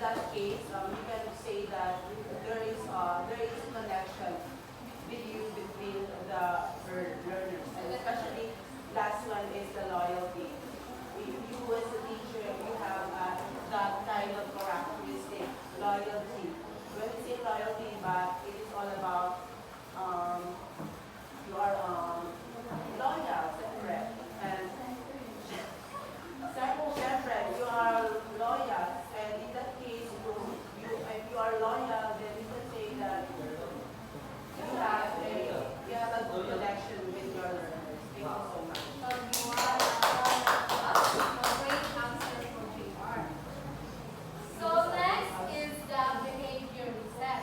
that case, you can say that there is a connection between the learners, and especially last one is the loyalty. If you as a teacher, you have that kind of characteristic, loyalty. When we say loyalty, but it is all about um, you are loyal, separate, and separate, you are loyal, and in that case, if you are loyal, then you can say that you have a good connection with your learners. Thank you so much. You are a great answer for JR. So next is the behaviorism.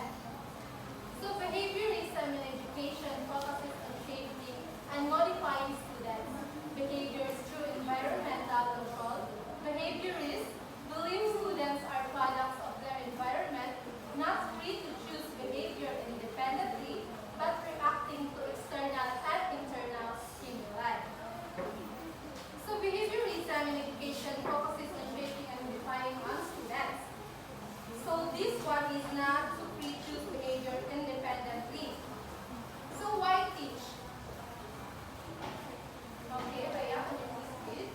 So behaviorism in education focuses on shaping and modifying students' behaviors through environmental control. Behaviorists believe students are products of their environment, not free to choose behavior independently, but reacting to external and internal stimuli. So behaviorism in education focuses on shaping and modifying on students. So this one is not to free choose behavior independently. So why teach? Okay, Raya, can you please read?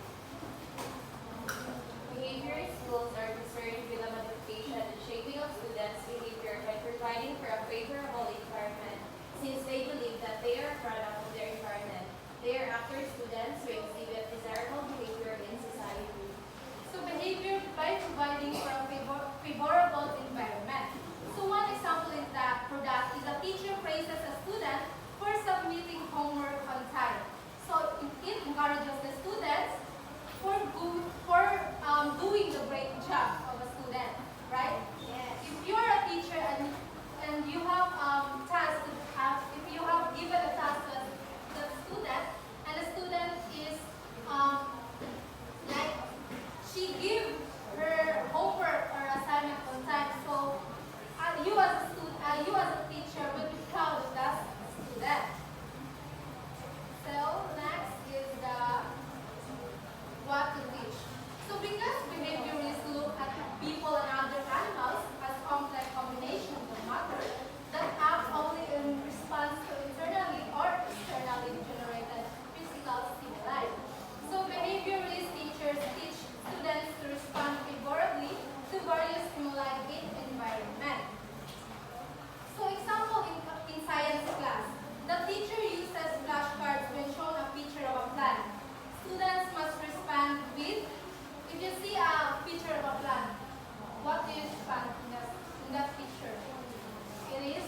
Behavior schools are concerned with the modification and shaping of students' behavior by providing for a favorable environment, since they believe that they are a product of their environment. They are after students who exhibit desirable behavior in society. So behavior by providing for a favorable environment. So one example is that for that is a teacher praises a student for submitting homework on time. So it encourages the students for doing the great job of a student, right? Yes. If you are a teacher and you have task to have, if you have given a task to the student, and the student is like she give her homework or assignment on time, so you as a student, you as a teacher will be proud of that student. So next is the what to teach. So because behaviorists look at people and other animals as complex combinations of matter that act only in response to internally or externally generated physical stimuli. So behaviorist teachers teach students to respond favorably to various stimuli in environment. So example in science class, the teacher uses flashcards when shown a picture of a plant. Students must respond with, if you see a picture of a plant, what do you respond in that picture? It is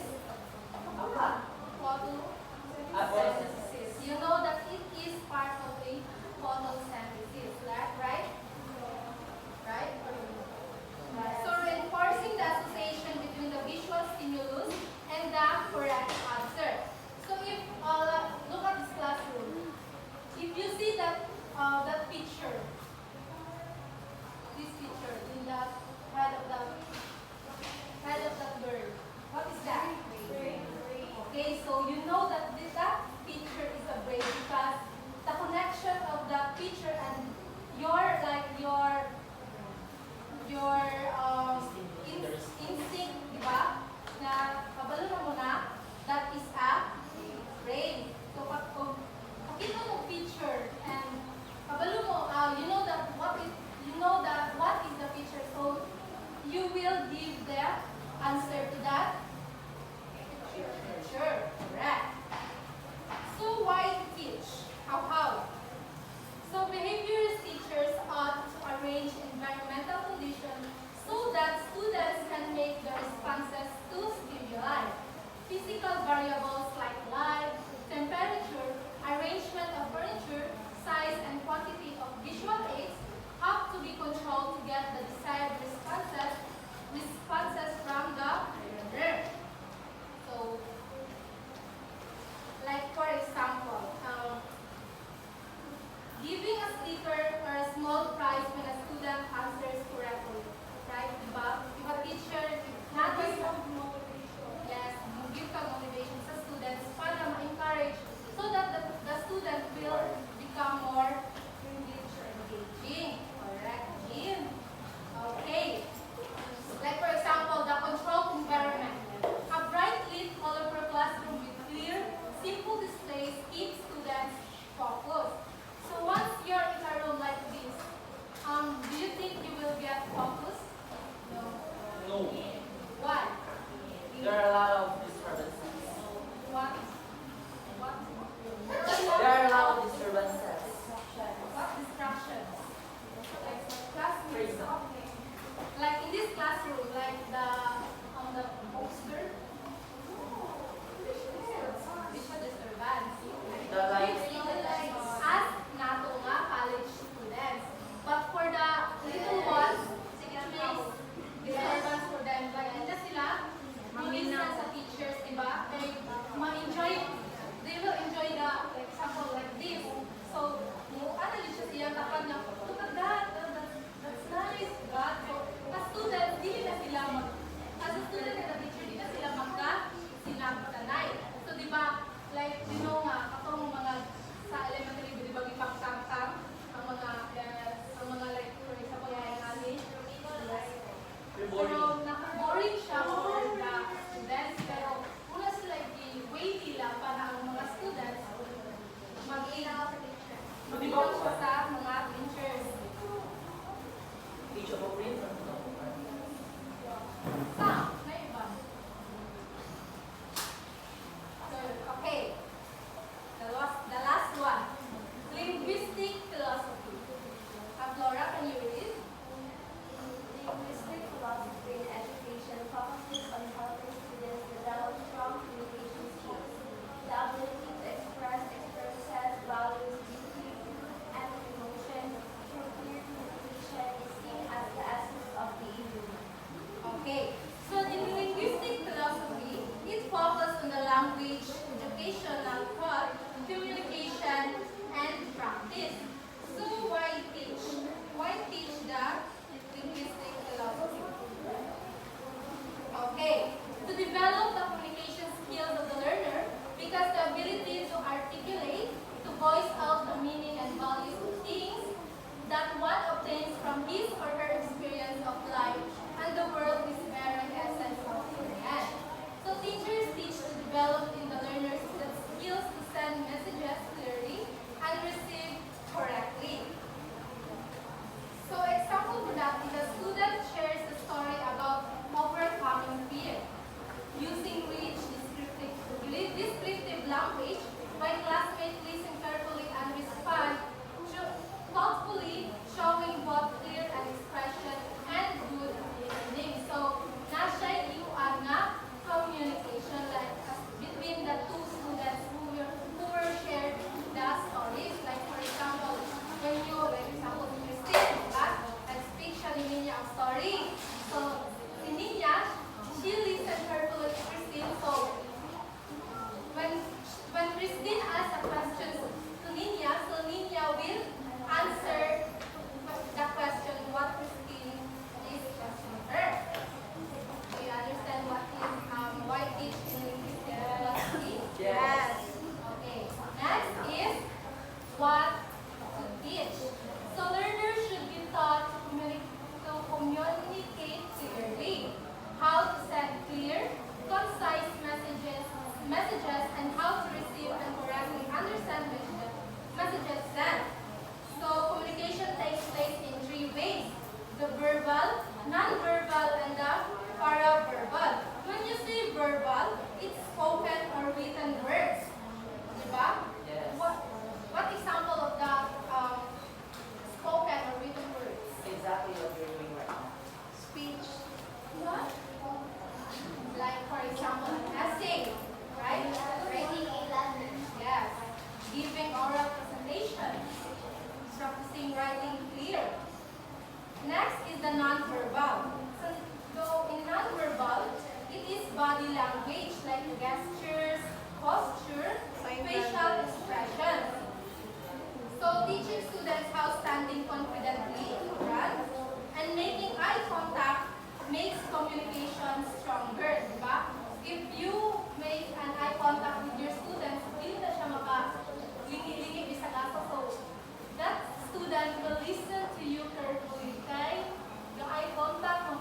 a what? Photosynthesis. You know that it is part of a photosynthesis, right? Right? So reinforcing the association between the visual stimulus and the correct answer. So if look at this classroom, if you see that picture, this picture in the head of that bird, what is that? Brain. Okay, so you know that that picture is a brain because the connection of that picture and your instinct, di ba? Na kabalo mo na, that is a brain. So kung makita mo picture and kabalo mo, you know what is the picture. So you will give the answer to that picture. Correct. So why teach? How? So behaviorist teachers ought to arrange environmental conditions so that students can make the responses to stimuli. Physical variables like light, temperature, arrangement of furniture, size, and quantity of visual aids have to be controlled to get the desired responses from the learner. So, like for example, giving a sticker or a small prize when a student answers correctly, right? Diba? student and the teacher, di ba sila magka-sinagtanay. So, di ba, like, you know nga, katong mga sa elementary, di ba, ipagkangkang ang mga, like, for example, mga alin. Pero, naka-boring siya for the students, pero una sila i-way nila para ang mga students mag-ina sa teacher. Mag-ina siya sa mga teachers. Teachable rin. Na iba. So, okay. The last one. Linguistic philosophy. Flora, can you read? Linguistic philosophy in education focuses on helping students develop strong communication skills, the ability to express experiences, values, beliefs, and emotions through clear communication is seen as the essence of the English. Okay. So, in linguistic philosophy, it focuses on the language, educational thought, communication, and practice. So, why teach? Why teach the linguistic philosophy? Okay. To develop the communication skills of the learner, because the ability to articulate, to voice out the meaning and values of things that one obtains from his or her experience of life and the world is very essence of learning. So teachers teach to develop in the learners the skills to send messages clearly and receive correctly. So example for that is a student shares a story about overcoming fear. Using rich descriptive language, my classmates listen carefully and respond thoughtfully, showing both clear and expression and good listening. So, nasya you are not communication like between the two students who were shared the stories. Like for example, when you, like example, Christine, and speak siya ni Ninya ang story. So, si Ninya, she listened carefully to Christine. So, when Christine asks a question to Ninya, so Ninya will answer the question what Christine is asking her. Do you understand what is why teach in linguistic philosophy? Yes. Okay. Next is what to teach. So learners should be taught to communicate clearly, how to send clear, concise messages, and how to receive and correctly understand messages sent. So communication takes place in three ways: the verbal, non-verbal, and the paraverbal. When you say verbal, it's spoken or written words. Diba? Yes. What example of the spoken or written words? Exactly what you're doing right now. Speech. What? Like for example, an essay, right? Writing a letter. Yes. Giving oral presentation. Practicing writing clear. Next is the non-verbal. So in non-verbal, it is body language like gestures, posture, facial expressions. So teaching students how standing confidently in front and making eye contact makes communication stronger, diba? If you make an eye contact with your students, hindi na siya maka-lingi-lingi bisag ako. So that student will listen to you carefully. Kay yung eye contact mo